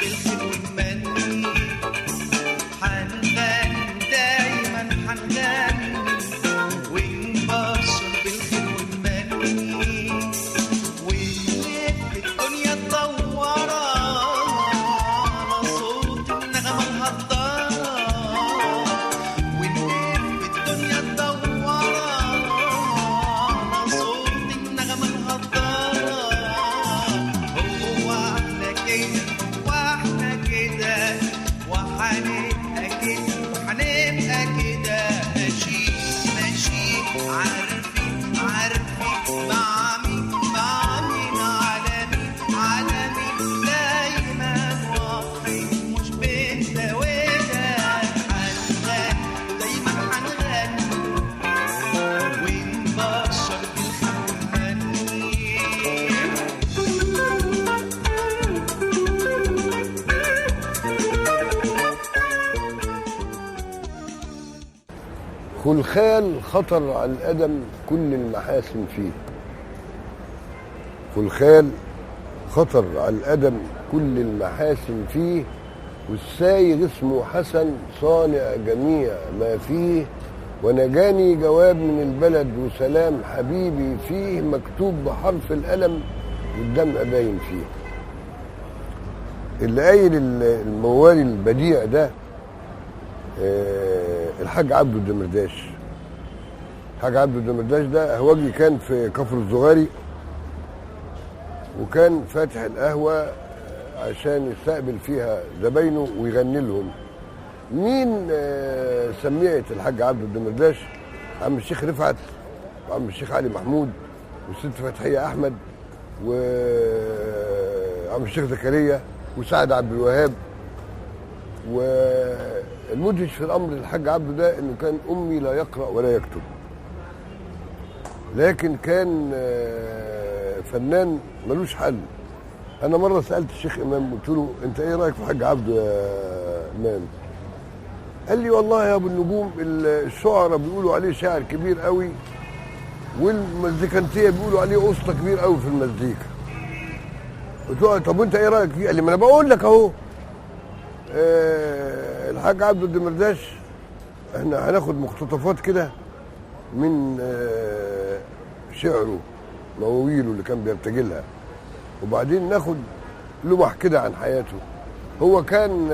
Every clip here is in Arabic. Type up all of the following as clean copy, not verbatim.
بالخير ونمني، حنغني دايما حنغني ونبشر بالخير ونمني، ونلف الدنيا تدورة على صوت النغمة الهضارة، ونلف الدنيا تدورة على صوت النغمة الهضارة. هو احنا كده واحنا كده وحنبقى كده وحنبقى كده، ماشيين ماشيين عارفين عارفين مع مين مع مين، على مين على مين، دايما واضحين مش بينا وده. حنغني دايما حنغني ونبشر بالخير ونمني. خلخال خطر على القدم كل المحاسن فيه، خلخال خطر على القدم كل المحاسن فيه، والسايق اسمه حسن صانع جميع ما فيه، ونجاني جواب من البلد وسلام حبيبي فيه، مكتوب بحرف القلم والدمع باين فيه. اللي قايل الموالي البديع ده الحاج عبده الدمرداش. الحاج عبده الدمرداش ده هواجي كان في كفر الزغاري، وكان فاتح القهوة عشان يستقبل فيها زباينه ويغني لهم. مين سميعة الحاج عبده الدمرداش؟ عم الشيخ رفعت، وعم الشيخ علي محمود، والست فتحية أحمد، وعم الشيخ زكريا، وسعد عبد الوهاب. والمدهش في الامر الحاج عبده ده انه كان امي لا يقرا ولا يكتب، لكن كان فنان ملوش حل. انا مره سالت الشيخ امام قلت له انت ايه رايك في الحاج عبده يا امام؟ قال لي والله يا ابو النجوم الشعراء بيقولوا عليه شاعر كبير قوي، والمزيكانتيه بيقولوا عليه اسطى كبير قوي في المزيكا. قلت له طب وانت ايه رايك فيه؟ قال لي ما انا بقول لك اهو. الحاج عبده الدمرداش احنا هناخد مقتطفات كده من شعره، مواويله اللي كان بيرتجلها، وبعدين ناخد لمح كده عن حياته. هو كان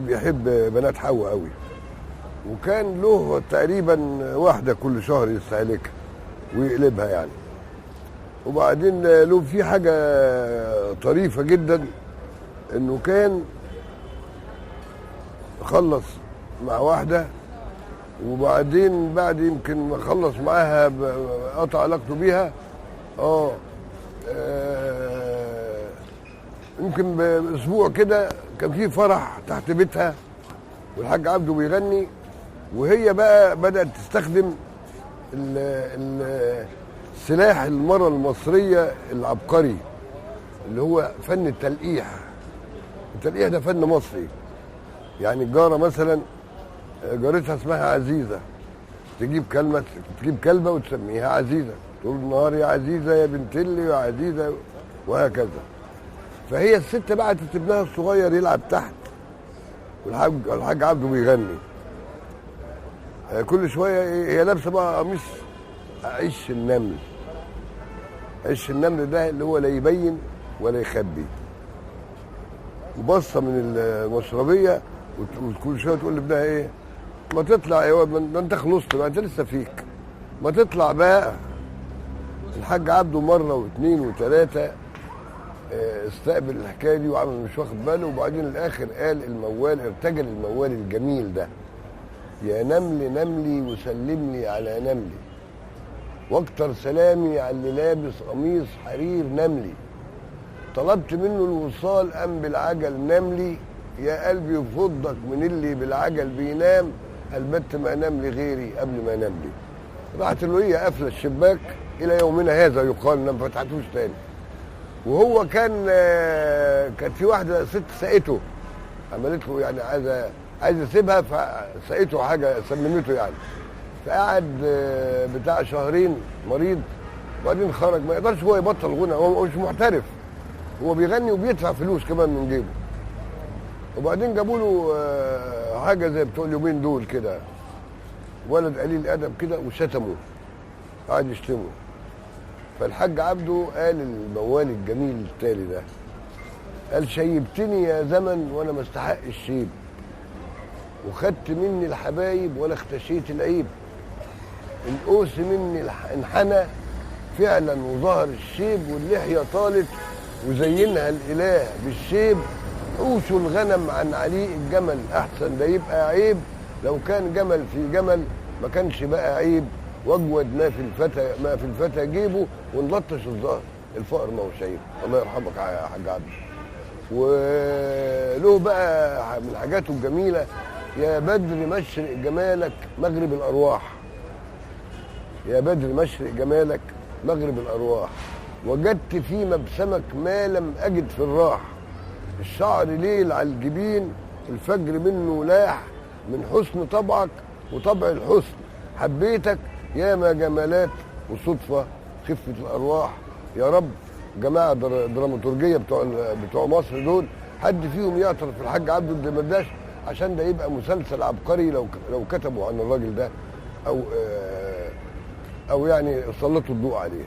بيحب بنات حواء قوي، وكان له تقريبا واحده كل شهر يستهلكها ويقلبها يعني. وبعدين له في حاجه طريفه جدا، انه كان خلص مع واحدة، وبعدين بعد يمكن ما خلص معاها قطع علاقته بيها يمكن باسبوع كده كان في فرح تحت بيتها والحاج عبده بيغني، وهي بقى بدأت تستخدم سلاح المرأة المصرية العبقري اللي هو فن التلقيح. التلقيح ده فن مصري، يعني الجارة مثلا جارتها اسمها عزيزة، تجيب كلبة وتسميها عزيزة، طول النهار يا عزيزة يا بنت اللي يا عزيزة، وهكذا. فهي الست بعتت ابنها الصغير يلعب تحت، والحاج عبده بيغني. كل شوية هي لابسة بقى قميص عش النمل. عش النمل ده اللي هو لا يبين ولا يخبي. وبصة من المشربية وكل شويه تقول لابنها ايه؟ ما تطلع يا واد، ما انت خلصت بقى، انت لسه فيك، ما تطلع بقى. الحاج عبده مره واثنين وثلاثه استقبل الحكايه دي وعمل مش واخد باله، وبعدين الاخر قال الموال، ارتجل الموال الجميل ده: يا نمل نملي وسلم لي على نملي، واكتر سلامي على اللي لابس قميص حرير نملي، طلبت منه الوصال قام بالعجل نملي، يا قلبي فضك من اللي بالعجل بينام، البت ما انام لغيري قبل ما انام لي. راحت له هي قافله الشباك الى يومنا هذا يقال انها ما فتحتوش تاني. وهو كانت في واحده ست سقته، عملت له يعني عايزه يسيبها، فسقته حاجه سممته يعني، فقعد بتاع شهرين مريض، وبعدين خرج. ما يقدرش هو يبطل غنى، هو مش محترف، هو بيغني وبيدفع فلوس كمان من جيبه، وبعدين جابوا له حاجه زي بتوع اليومين دول كده، ولد قليل ادب كده وشتمه، قعد يشتمه. فالحاج عبده قال الموال الجميل التالي ده، قال شيبتني يا زمن وانا ما استحق الشيب، وخدت مني الحبايب ولا اختشيت العيب، القوس مني انحنى فعلا وظهر الشيب، واللحيه طالت وزينها الاله بالشيب، حوشوا الغنم عن عليق الجمل احسن ده يبقى عيب، لو كان جمل في جمل ما كانش بقى عيب، واجود ما في الفتى جيبه، ونلطش الظهر الفقر ما هو شايب. الله يرحمك يا حاج عبد. وله بقى من حاجاته الجميله، يا بدر مشرق جمالك مغرب الارواح، يا بدر مشرق جمالك مغرب الارواح، وجدت في مبسمك ما لم اجد في الراح، الشعر ليل على الجبين الفجر منه لاح، من حسن طبعك وطبع الحسن حبيتك، يا ما جمالات وصدفه خفه الارواح. يا رب جماعه دراماتورجيه بتوع مصر دول حد فيهم يعترف في الحاج عبده الدمرداش، عشان ده يبقى مسلسل عبقري لو كتبوا عن الراجل ده او يعني سلطوا الضوء عليه.